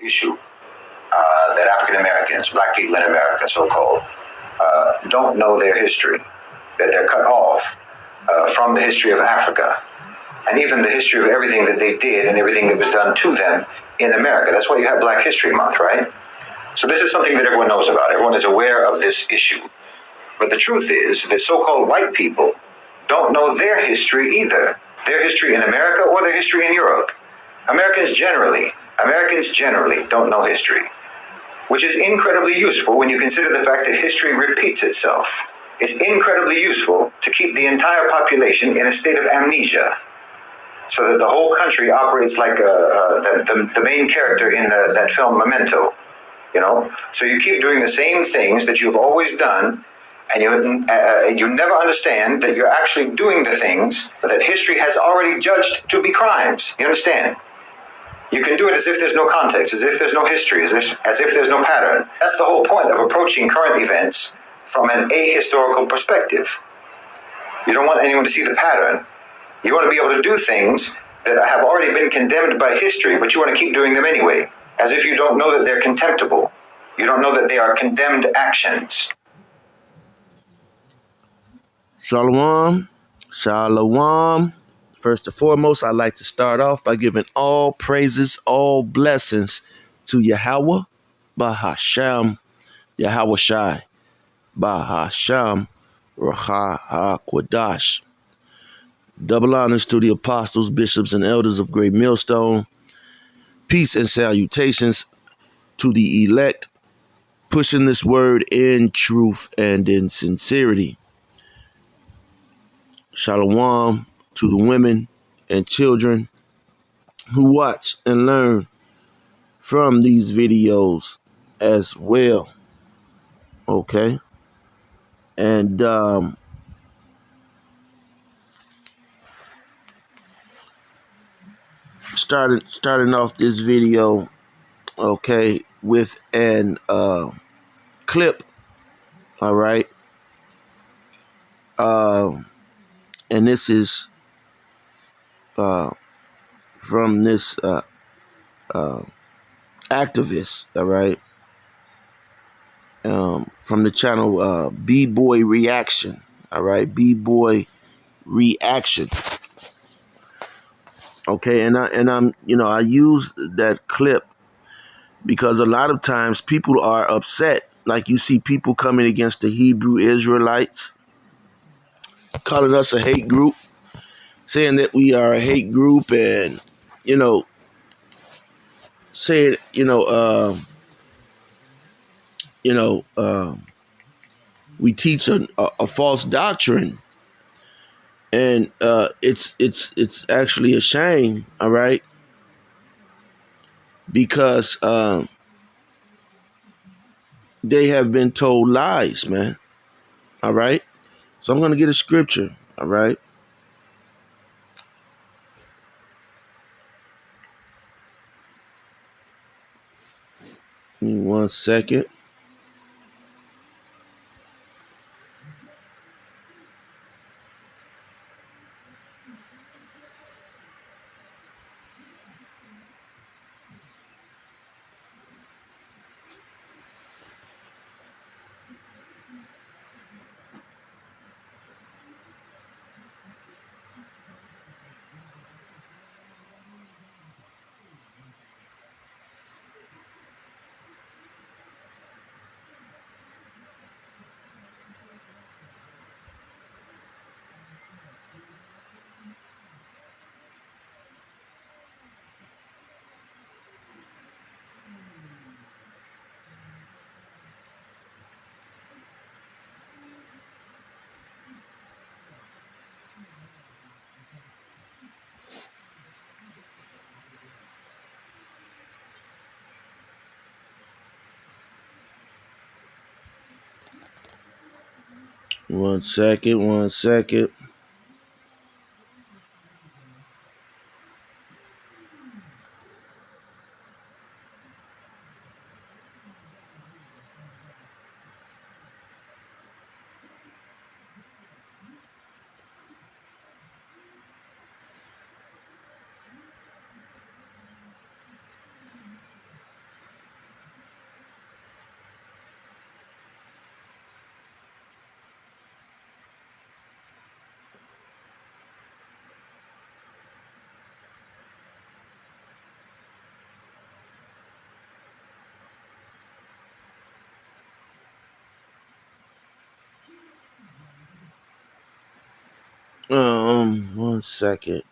issue that African Americans, black people in America, so-called, don't know their history, that they're cut off from the history of Africa, and even the history of everything that they did and everything that was done to them in America. That's why you have Black History Month, right? So this is something that everyone knows about. Everyone is aware of this issue. But the truth is that so-called white people don't know their history either. Their history in America or their history in Europe. Americans generally don't know history, which is incredibly useful when you consider the fact that history repeats itself. It's incredibly useful to keep the entire population in a state of amnesia, so that the whole country operates like the main character in that film Memento, you know? So you keep doing the same things that you've always done, and you never understand that you're actually doing the things that history has already judged to be crimes. You understand? You can do it as if there's no context, as if there's no history, as if there's no pattern. That's the whole point of approaching current events from an ahistorical perspective. You don't want anyone to see the pattern. You want to be able to do things that have already been condemned by history, but you want to keep doing them anyway, as if you don't know that they're contemptible. You don't know that they are condemned actions. Shalom. Shalom. First and foremost, I'd like to start off by giving all praises, all blessings to Yahweh, Bahasham, Yahweh Shai, Bahasham, Raha HaQuadash. Double honors to the apostles, bishops, and elders of Great Millstone. Peace and salutations to the elect, pushing this word in truth and in sincerity. Shalom to the women and children who watch and learn from these videos as well. Okay. And starting off this video, okay, with an clip. All right. And this is from this activist, all right, from the channel B-Boy Reaction, all right, B-Boy Reaction. Okay, and I'm I use that clip because a lot of times people are upset. Like you see people coming against the Hebrew Israelites, calling us a hate group, saying that we are a hate group, and saying we teach a false doctrine, and it's actually a shame, all right, because they have been told lies, man, all right. So I'm gonna get a scripture, all right. Give me 1 second. One second. One second.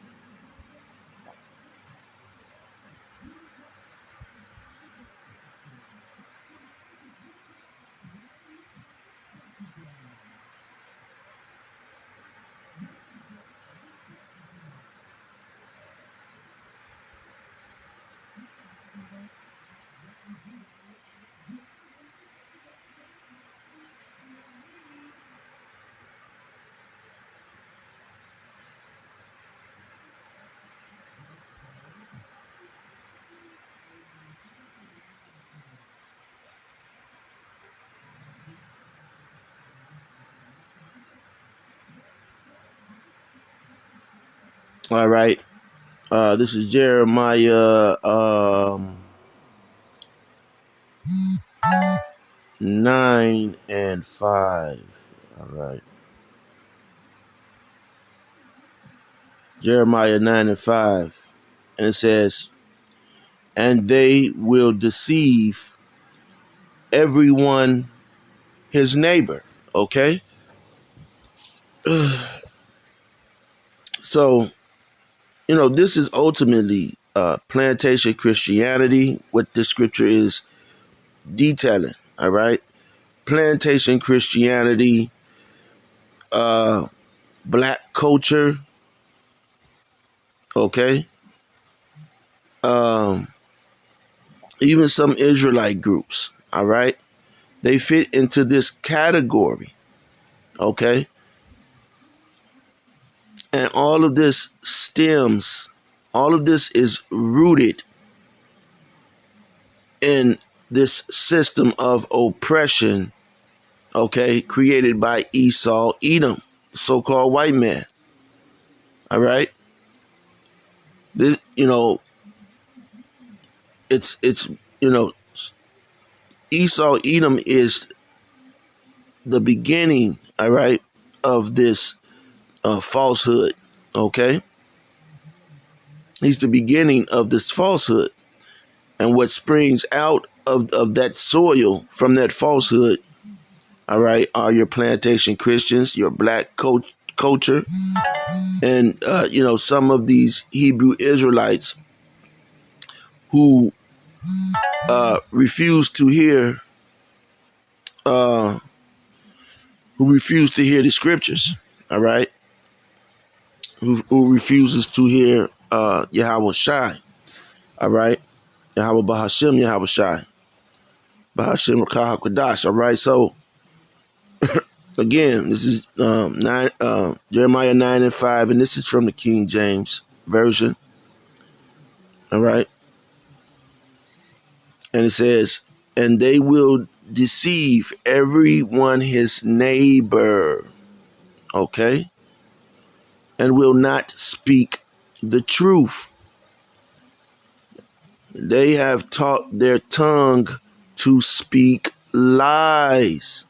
All right. This is Jeremiah 9:5. All right. Jeremiah 9:5. And it says, and they will deceive everyone his neighbor. Okay? So, this is ultimately plantation Christianity, what this scripture is detailing. All right? Plantation Christianity, black culture, okay? Um, Even some Israelite groups, all right? They fit into this category, okay? And all of this is rooted in this system of oppression, okay, created by Esau, Edom, so-called white man, all right? This, it's, Esau, Edom is the beginning, all right, of this falsehood, okay? He's the beginning of this falsehood. And what springs out of that soil from that falsehood, all right, are your plantation Christians, your black culture, and, some of these Hebrew Israelites who refuse to hear the scriptures, all right, who refuses to hear Yahweh Shai, all right, Yahweh Bahashem, Yahweh Shai, Bahashem Rakah HaKadosh, all right. So again, this is Jeremiah 9:5, and this is from the King James Version, all right. And it says, and they will deceive everyone his neighbor, okay, and will not speak the truth. They have taught their tongue to speak lies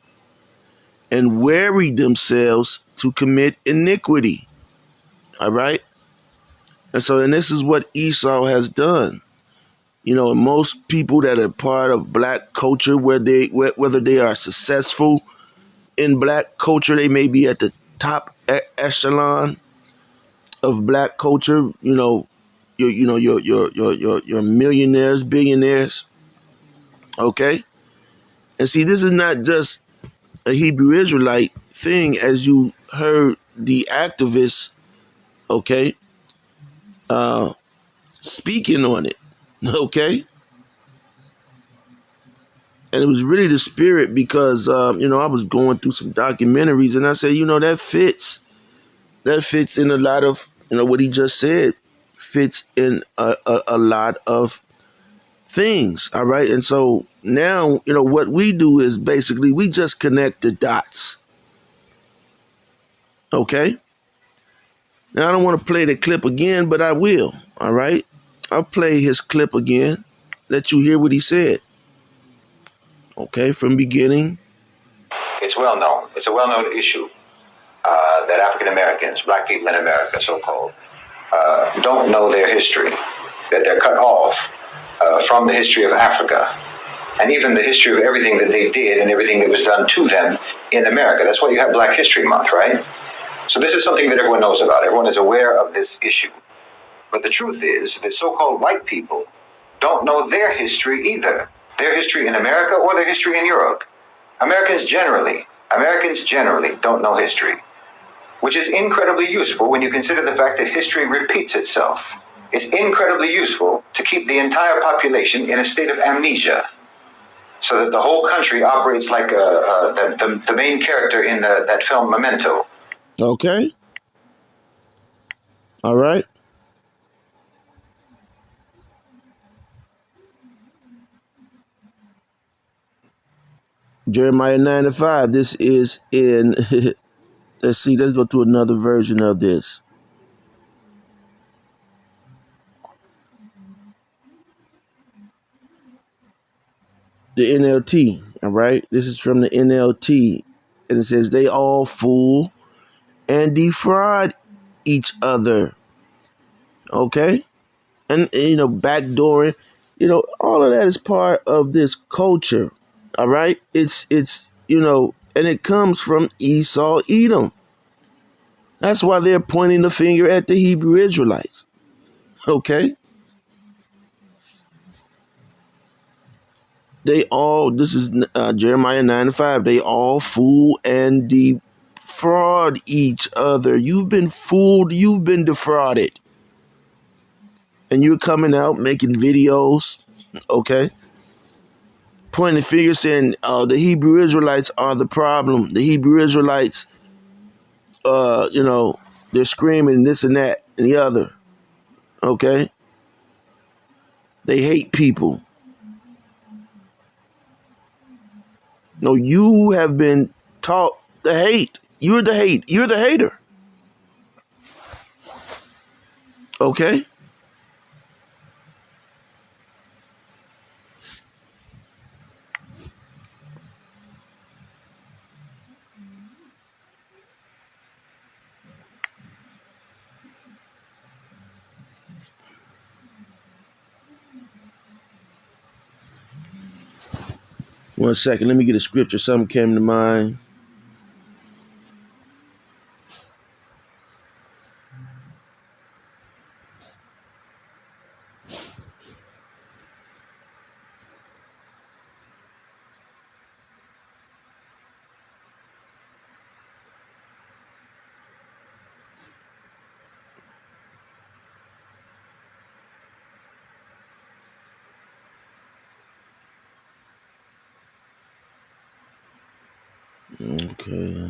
and weary themselves to commit iniquity. All right. And this is what Esau has done. Most people that are part of black culture, whether they are successful in black culture, they may be at the top echelon of black culture. Your millionaires, billionaires. Okay. And see, this is not just a Hebrew Israelite thing, as you heard the activists, okay, speaking on it, okay. And it was really the spirit because, I was going through some documentaries and I said, that fits in a lot of, what he just said fits in a lot of things. All right. And so now, what we do is basically we just connect the dots. Okay. Now, I don't want to play the clip again, but I will. All right. I'll play his clip again. Let you hear what he said. Okay. From beginning. It's well known. It's a well-known issue that African Americans, black people in America, so-called, don't know their history, that they're cut off from the history of Africa and even the history of everything that they did and everything that was done to them in America. That's why you have Black History Month, right? So this is something that everyone knows about. Everyone is aware of this issue. But the truth is that so-called white people don't know their history either. Their history in America or their history in Europe. Americans generally don't know history, which is incredibly useful when you consider the fact that history repeats itself. It's incredibly useful to keep the entire population in a state of amnesia, so that the whole country operates like the main character in that film Memento. Okay. All right. Jeremiah 9:5. This is in, let's see, let's go to another version of this. The NLT, all right? This is from the NLT. And it says, they all fool and defraud each other. Okay? And backdooring, all of that is part of this culture. All right? It's and it comes from Esau, Edom. That's why they're pointing the finger at the Hebrew Israelites. Okay? This is Jeremiah 9:5. They all fool and defraud each other. You've been fooled. You've been defrauded. And you're coming out making videos, okay? Pointing fingers saying the Hebrew Israelites are the problem. The Hebrew Israelites, they're screaming this and that and the other, okay? They hate people. No, you have been taught to hate. You're the hate. You're the hater. Okay? One second. Let me get a scripture. Something came to mind. Okay.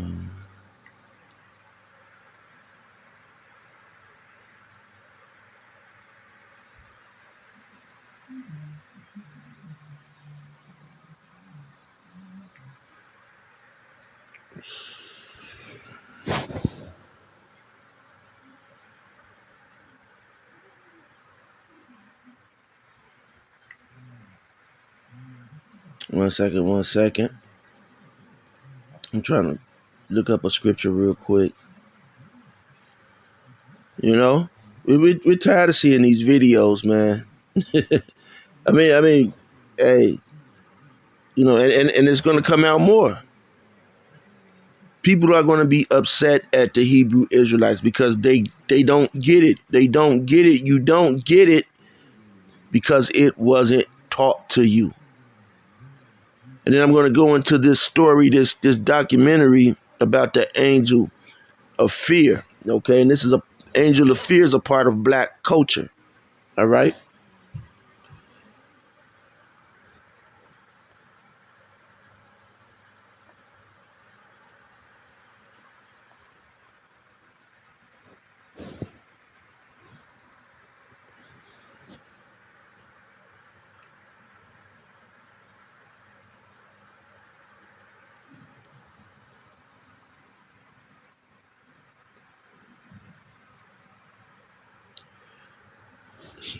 One second. I'm trying to look up a scripture real quick. We're tired of seeing these videos, man. I mean, hey, and it's going to come out more. People are going to be upset at the Hebrew Israelites because they don't get it. They don't get it. You don't get it because it wasn't taught to you. And then I'm going to go into this story, this documentary about the angel of fear. Okay, and this is angel of fear is a part of black culture. All right.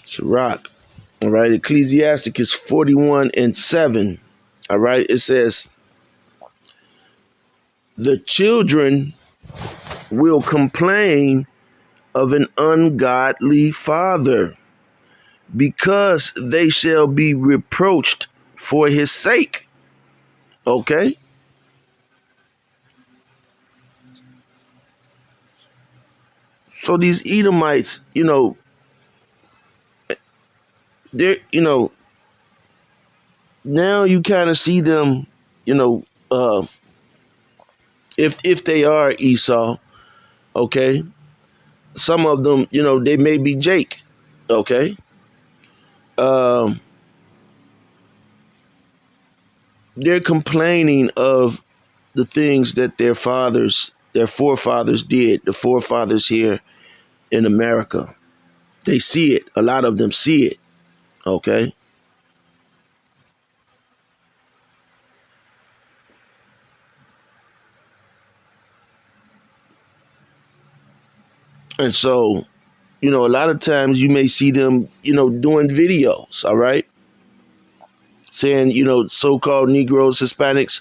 Sirach. All right. Ecclesiasticus 41:7. All right. It says, the children will complain of an ungodly father because they shall be reproached for his sake. Okay. So these Edomites, they're, now you kind of see them, you know, uh, if they are Esau, okay, some of them, they may be Jake, okay. Um, they're complaining of the things that their forefathers did, the forefathers here in America. They see it. A lot of them see it, okay. And so, a lot of times you may see them, doing videos, all right, saying, so-called Negroes, Hispanics,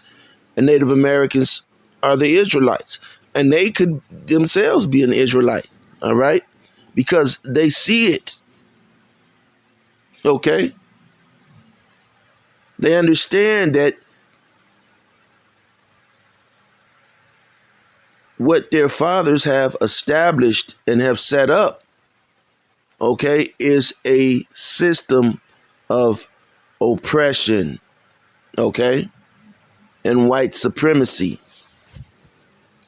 and Native Americans are the Israelites. And they could themselves be an Israelite, all right? Because they see it, okay? They understand that what their fathers have established and have set up, okay, is a system of oppression, okay, and white supremacy,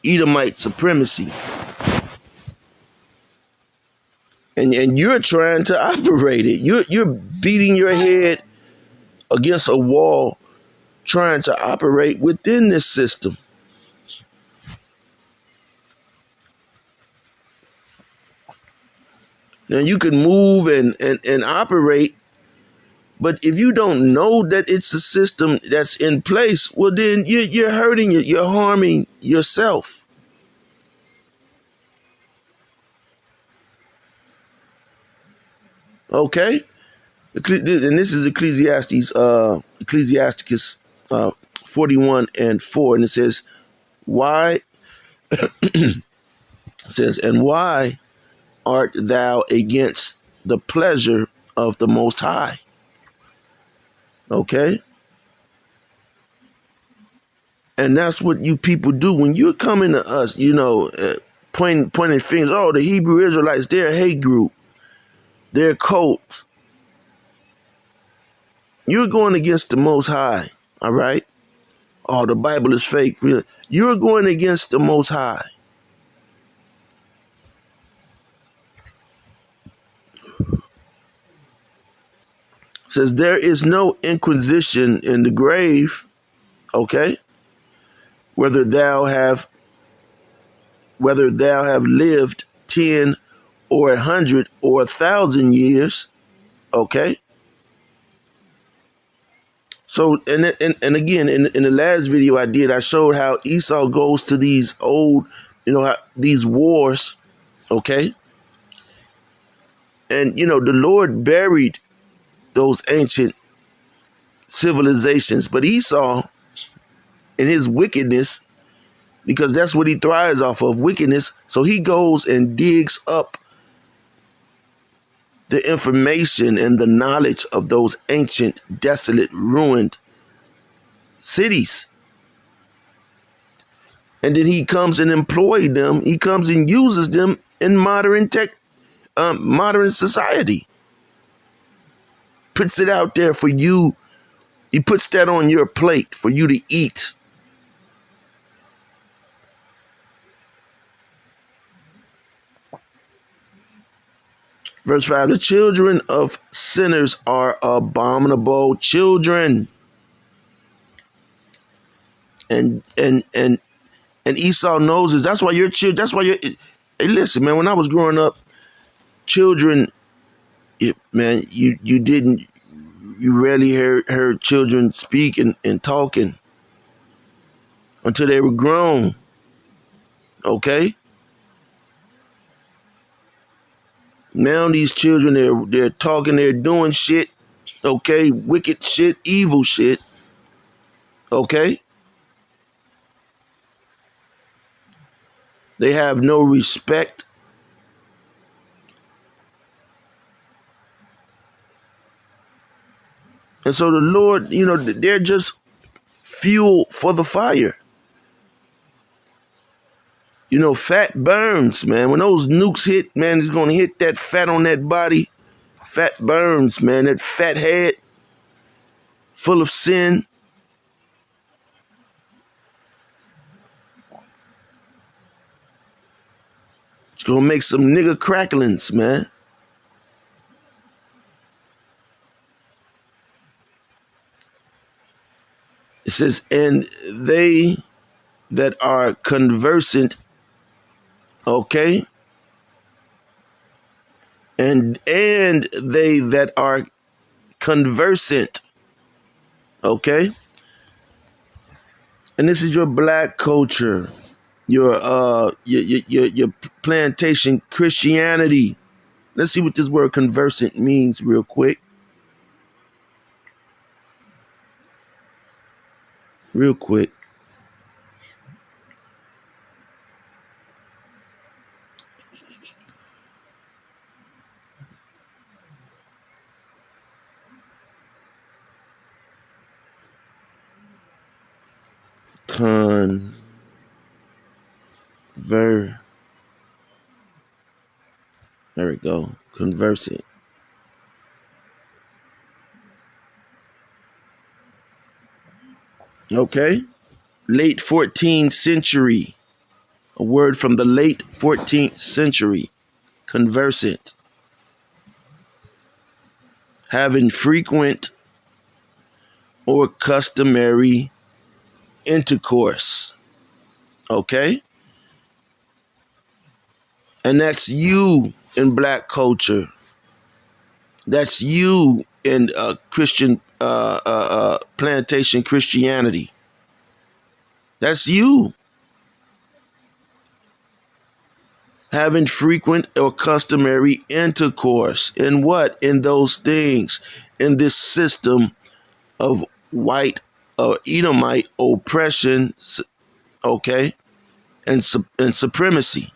Edomite supremacy. And you're trying to operate it. You're beating your head against a wall trying to operate within this system. Now you can move and operate, but if you don't know that it's a system that's in place, well then you're hurting you, you're harming yourself. Okay? And this is Ecclesiasticus 41:4, and it says, why and why art thou against the pleasure of the Most High? Okay? And that's what you people do when you're coming to us, pointing fingers. Oh, the Hebrew Israelites, they're a hate group. They're a cult. You're going against the Most High, all right? Oh, the Bible is fake. You're going against the Most High. It says there is no inquisition in the grave, okay? Whether thou have lived 10 or 100 or 1,000 years, okay? So, and again, in the last video I did, I showed how Esau goes to these old, these wars, okay? And, the Lord buried those ancient civilizations, but Esau, in his wickedness, because that's what he thrives off of, wickedness, so he goes and digs up the information and the knowledge of those ancient, desolate, ruined cities. And then he comes and employs them. He comes and uses them in modern society. Puts it out there for you. He puts that on your plate for you to eat. Verse 5, the children of sinners are abominable children. And Esau knows this. That's why your children, hey, listen, man, when I was growing up, children, man, you rarely heard children speak and talking until they were grown. Okay? Now these children, they're talking, they're doing shit, okay? Wicked shit, evil shit, okay? They have no respect. And so the Lord, they're just fuel for the fire. You know, fat burns, man. When those nukes hit, man, it's gonna hit that fat on that body. Fat burns, man. That fat head full of sin. It's gonna make some nigga cracklings, man. It says, and they that are conversant, okay? And they that are conversant, okay? And this is your black culture, your plantation Christianity. Let's see what this word conversant means real quick. Real quick. There we go. Conversant. Okay. Late 14th century. A word from the late 14th century. Conversant. Having frequent or customary intercourse. Okay? And that's you in black culture. That's you in Christian plantation Christianity. That's you. Having frequent or customary intercourse. In what? In those things. In this system of white Edomite oppression, okay, and supremacy.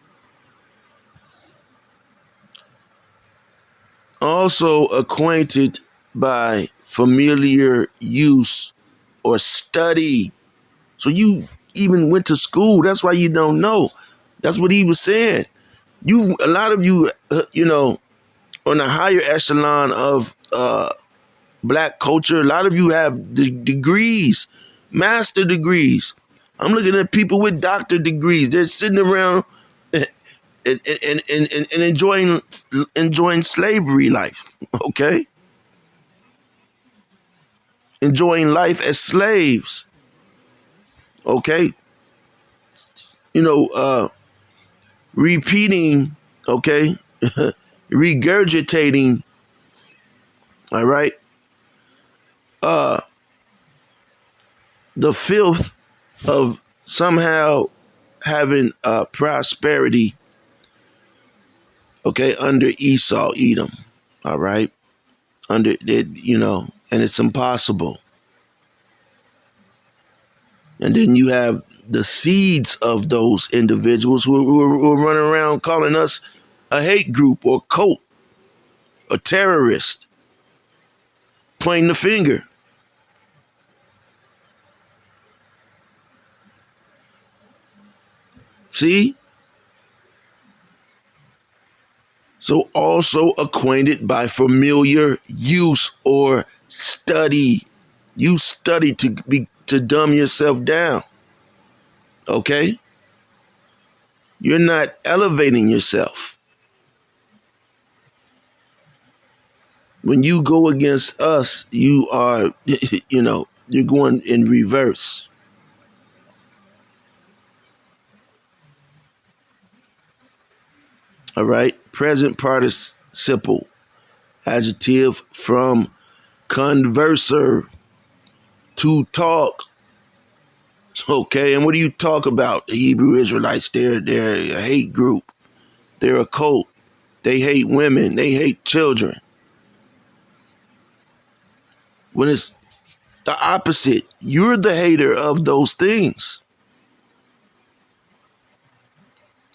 Also acquainted by familiar use or study. So you even went to school. That's why you don't know. That's what he was saying. A lot of you, on the higher echelon of black culture, a lot of you have degrees, master degrees. I'm looking at people with doctor degrees. They're sitting around and enjoying slavery life, okay? Enjoying life as slaves, okay? Repeating, okay? Regurgitating, all right? The filth of somehow having prosperity, okay, under Esau, Edom, all right? And it's impossible. And then you have the seeds of those individuals who are running around calling us a hate group or cult, a terrorist, pointing the finger. See? So also acquainted by familiar use or study. You study to dumb yourself down. Okay? You're not elevating yourself. When you go against us, you are, you're going in reverse. All right? Present participle, adjective from converser, to talk. Okay, and what do you talk about? The Hebrew Israelites, they're a hate group. They're a cult. They hate women. They hate children. When it's the opposite, you're the hater of those things.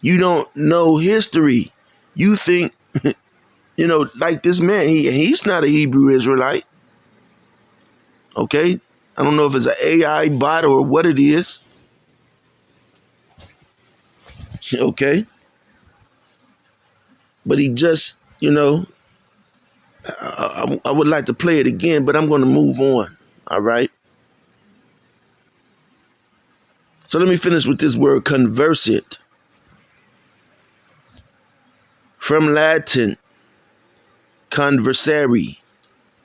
You don't know history. You think, like this man, he's not a Hebrew Israelite. Okay? I don't know if it's an AI bot or what it is. Okay? But he just, I would like to play it again, but I'm going to move on. All right? So let me finish with this word conversant. From Latin, conversary,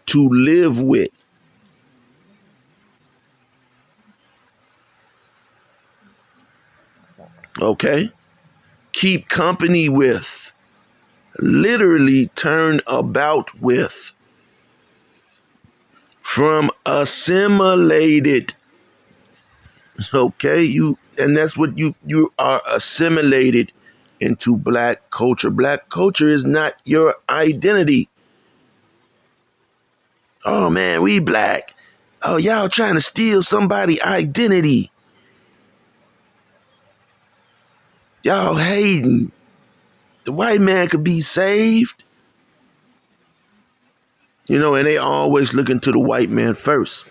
to live with. Okay? Keep company with. Literally turn about with. From assimilated. Okay? And that's what you are assimilated into black culture. Black culture is not your identity. Oh man, we black. Oh, y'all trying to steal somebody's identity. Y'all hating. The white man could be saved. And they always looking to the white man first.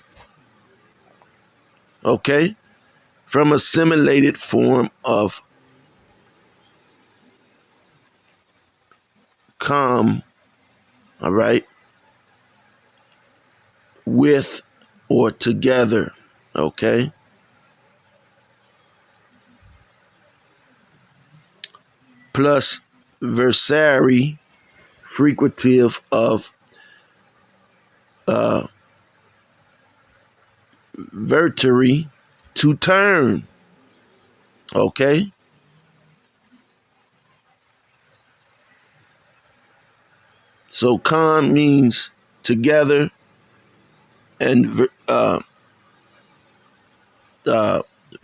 Okay? From a assimilated form of come, all right, with or together. Okay? Plus versary, frequentive of vertery, to turn. Okay? So con means together, and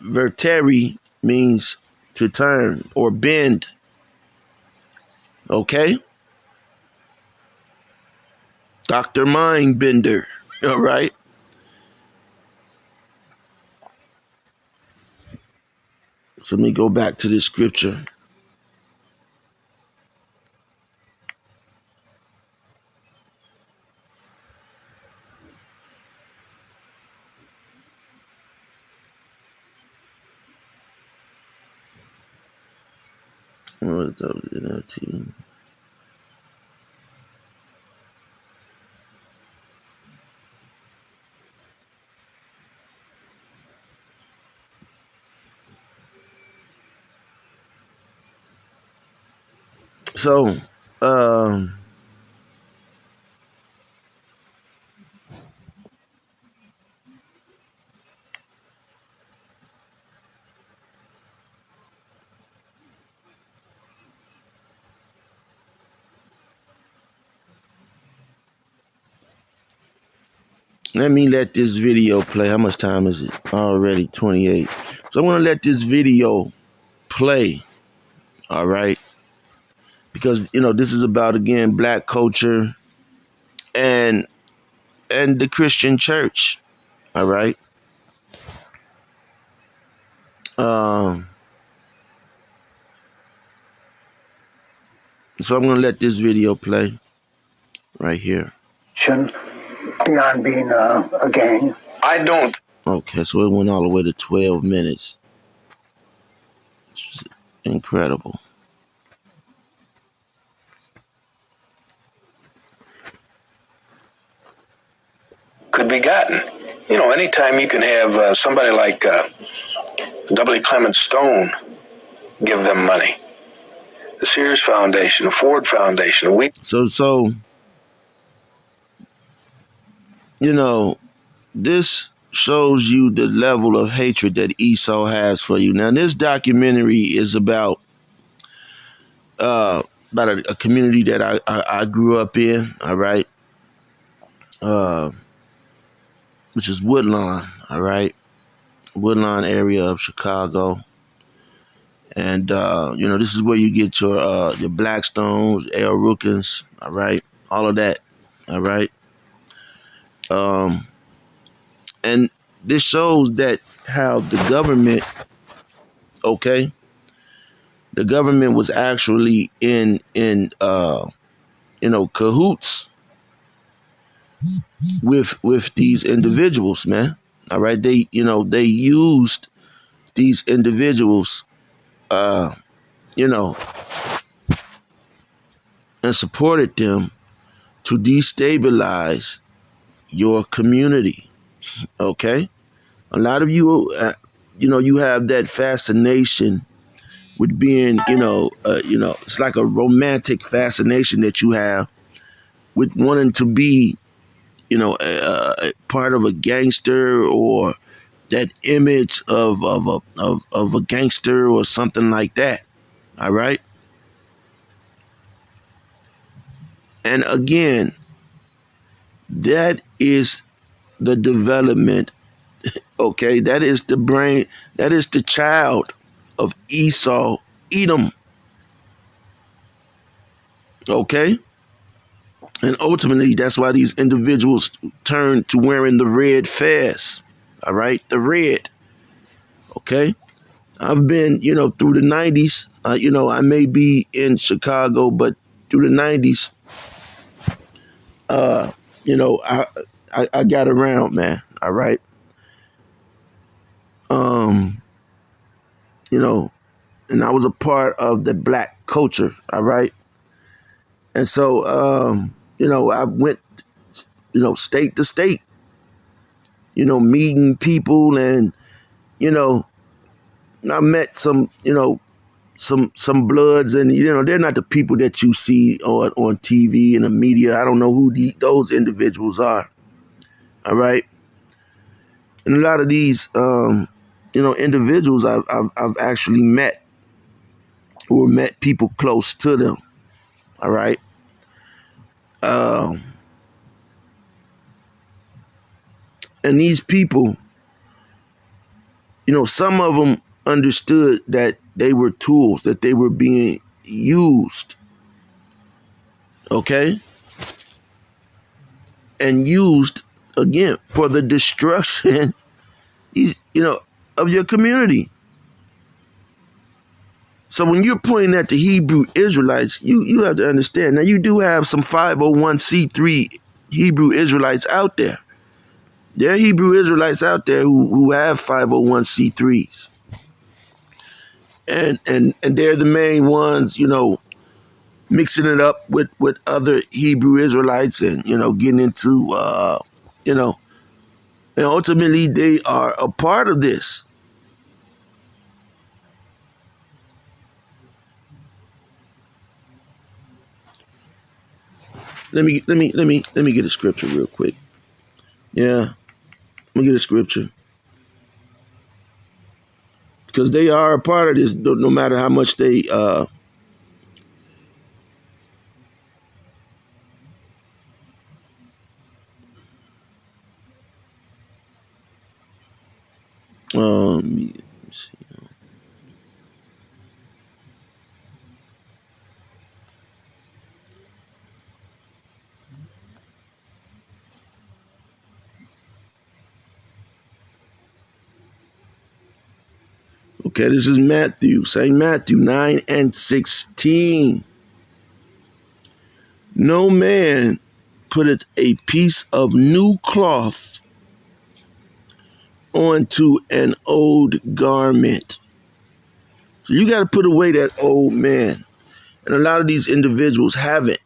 verteri means to turn or bend. Okay? Dr. Mindbender. All right? So let me go back to this scripture. What is that? So, let me let this video play. How much time is it? Already 28. So I'm going to let this video play. All right? Because, this is about, again, black culture and the Christian church. All right? So I'm going to let this video play right here. Beyond being a gang. I don't. Okay, so it went all the way to 12 minutes. It's incredible. Could be gotten. Anytime you can have somebody like W. Clement Stone give them money. The Sears Foundation, the Ford Foundation. So, this shows you the level of hatred that Esau has for you. Now, this documentary is about a community that I grew up in, all right, which is Woodlawn, all right, Woodlawn area of Chicago. And, this is where you get your Blackstones, L. Rookins, all right, all of that, all right. And this shows that how the government, okay, the government was actually in cahoots with these individuals, man. All right, they used these individuals you know, and supported them to destabilize your community. Okay? A lot of you, you have that fascination with being, it's like a romantic fascination that you have with wanting to be, part of a gangster, or that image of a gangster or something like that. All right. And again, that is the development. Okay. That is the brain. That is the child of Esau, Edom. Okay. And ultimately, that's why these individuals turn to wearing the red fez. All right. The red. Okay. I've been, through the 90s. I may be in Chicago, but through the 90s, I got around, man. All right. Um, you know, and I was a part of the black culture. All right. And so, I went, state to state, meeting people, and, I met some bloods, and they're not the people that you see on TV and the media. I don't know who those individuals are. All right. And a lot of these individuals I've actually met, or met people close to them. All right. And these people, some of them understood that they were tools, that they were being used. Okay. And used again for the destruction of your community. So when you're pointing at the Hebrew Israelites, you have to understand. Now, you do have some 501c3 Hebrew Israelites out there. There are Hebrew Israelites out there who have 501c3s. And they're the main ones, mixing it up with other Hebrew Israelites, and, getting into, and ultimately they are a part of this. Let me get a scripture real quick. Yeah, let me get a scripture, because they are a part of this. No matter how much they let me see. Okay, this is Matthew, St. Matthew 9:16. No man putteth a piece of new cloth onto an old garment. So you got to put away that old man. And a lot of these individuals haven't.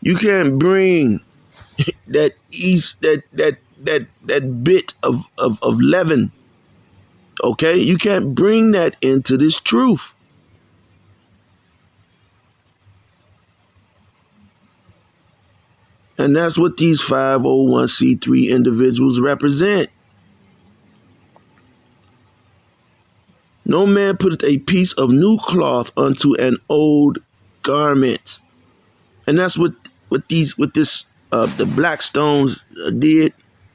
You can't bring that bit of leaven. Okay? You can't bring that into this truth. And that's what these 501c3 individuals represent. No man putteth a piece of new cloth unto an old garment. And that's what this the Blackstones did.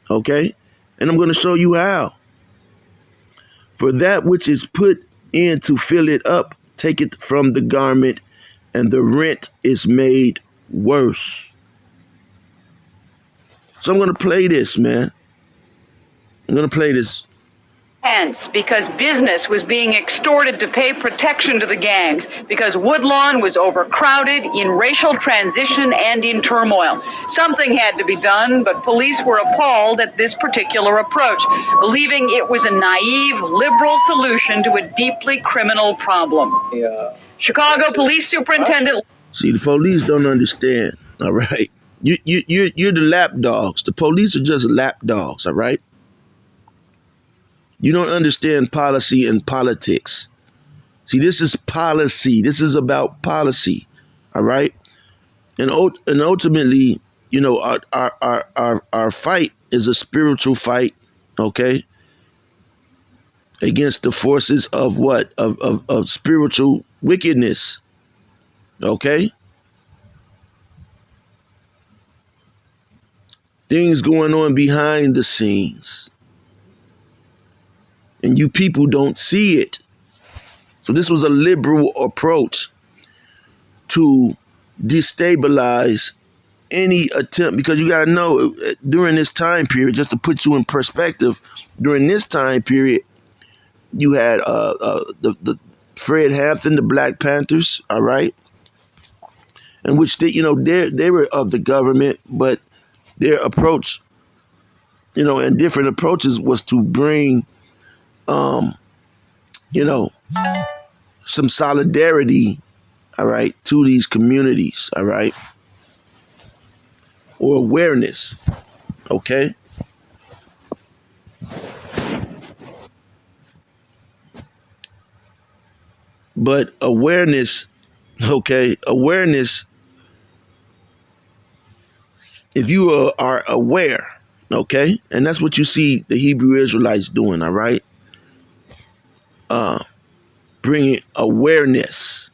Okay? And I'm going to show you how. For that which is put in to fill it up, take it from the garment, and the rent is made worse. So I'm going to play this, man. I'm going to play this Hence, because business was being extorted to pay protection to the gangs, because Woodlawn was overcrowded, in racial transition, and in turmoil. Something had to be done, but police were appalled at this particular approach, believing it was a naive, liberal solution to a deeply criminal problem. Chicago Police Superintendent. See, the police don't understand, all right? You're the lap dogs. The police are just lap dogs, all right? You don't understand policy and politics. See, this is policy. This is about policy, all right? And ultimately, you know, our fight is a spiritual fight, okay? Against the forces of what? Of spiritual wickedness, okay? Things going on behind the scenes. And you people don't see it. So this was a liberal approach to destabilize any attempt, because you got to know, during this time period, just to put you in perspective, during this time period, you had the Fred Hampton, the Black Panthers, all right, in which they were of the government, but their approach, and different approaches was to bring, some solidarity, all right, to these communities, all right, or awareness, okay? But awareness, okay, if you are aware, okay, and that's what you see the Hebrew Israelites doing, all right? Bringing awareness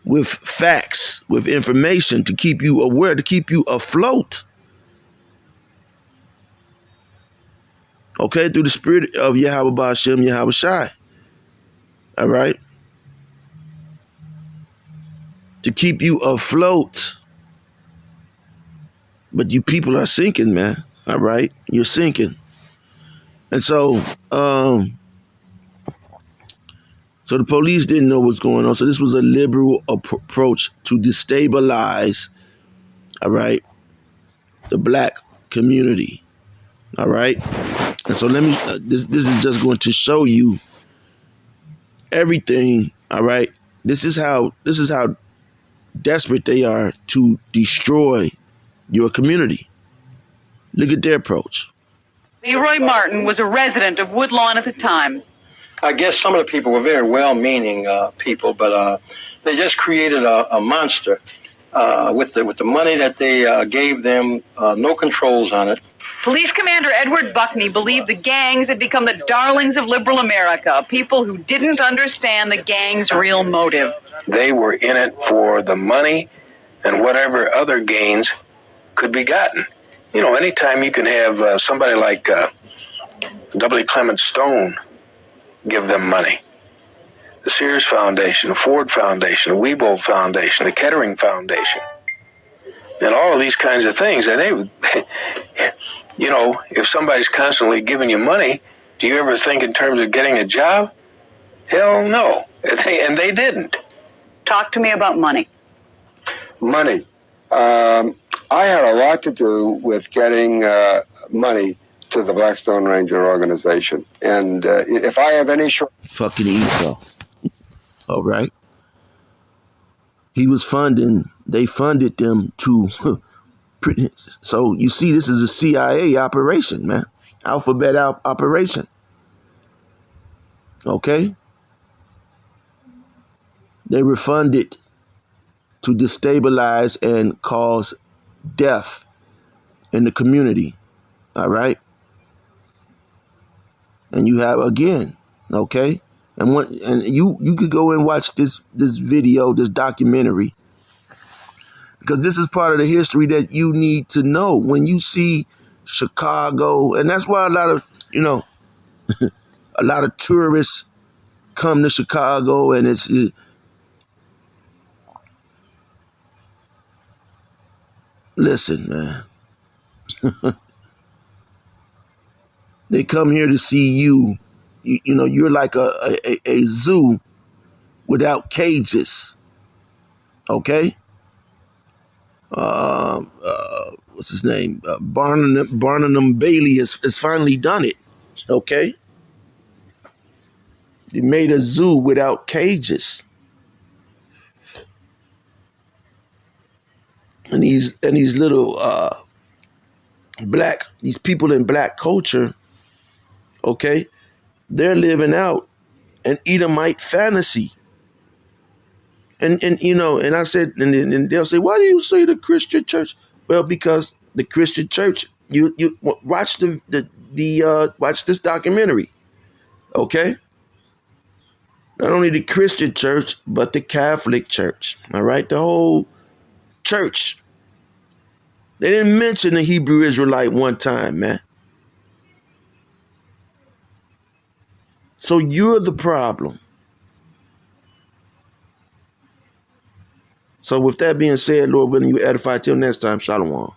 with facts, with information to keep you aware, to keep you afloat, okay, through the spirit of Yahweh Ba'ashem, Yahweh Shai, all right? To keep you afloat. But you people are sinking, man, all right? You're sinking. And so the police didn't know what's going on. So this was a liberal approach to destabilize, all right, the black community, all right? And so let me, this is just going to show you everything, all right? This is how desperate they are to destroy your community. Look at their approach. Leroy Martin was a resident of Woodlawn at the time. I guess some of the people were very well-meaning people, but they just created a monster with the money that they gave them, no controls on it. Police Commander Edward Buckney believed the gangs had become the darlings of liberal America, people who didn't understand the gangs' real motive. They were in it for the money and whatever other gains could be gotten. Anytime you can have somebody like W. Clement Stone give them money, the Sears Foundation, the Ford Foundation, the Weibo Foundation, the Kettering Foundation, and all of these kinds of things. And they would, if somebody's constantly giving you money, do you ever think in terms of getting a job? Hell no. And they didn't. Talk to me about money. Money. I had a lot to do with getting money to the Blackstone Ranger organization. And if I have any short... Fucking ego. All right. They funded them to... So you see, this is a CIA operation, man. Alphabet operation. Okay? They were funded to destabilize and cause death in the community. All right? And you have, again, okay? And you could go and watch this video, this documentary, because this is part of the history that you need to know when you see Chicago. And that's why a lot of tourists come to Chicago, and listen, man. They come here to see you. You know, you're like a zoo without cages. Okay? What's his name? Barnum Bailey has finally done it. Okay? They made a zoo without cages. And these little these people in black culture, okay, they're living out an Edomite fantasy. And you know, and I said, and they'll say, why do you say the Christian church? Well, because the Christian church, you watch watch this documentary, okay? Not only the Christian church, but the Catholic church. All right, the whole church. They didn't mention the Hebrew Israelite one time, man. So you're the problem. So with that being said, Lord willing, you edify till next time. Shalom.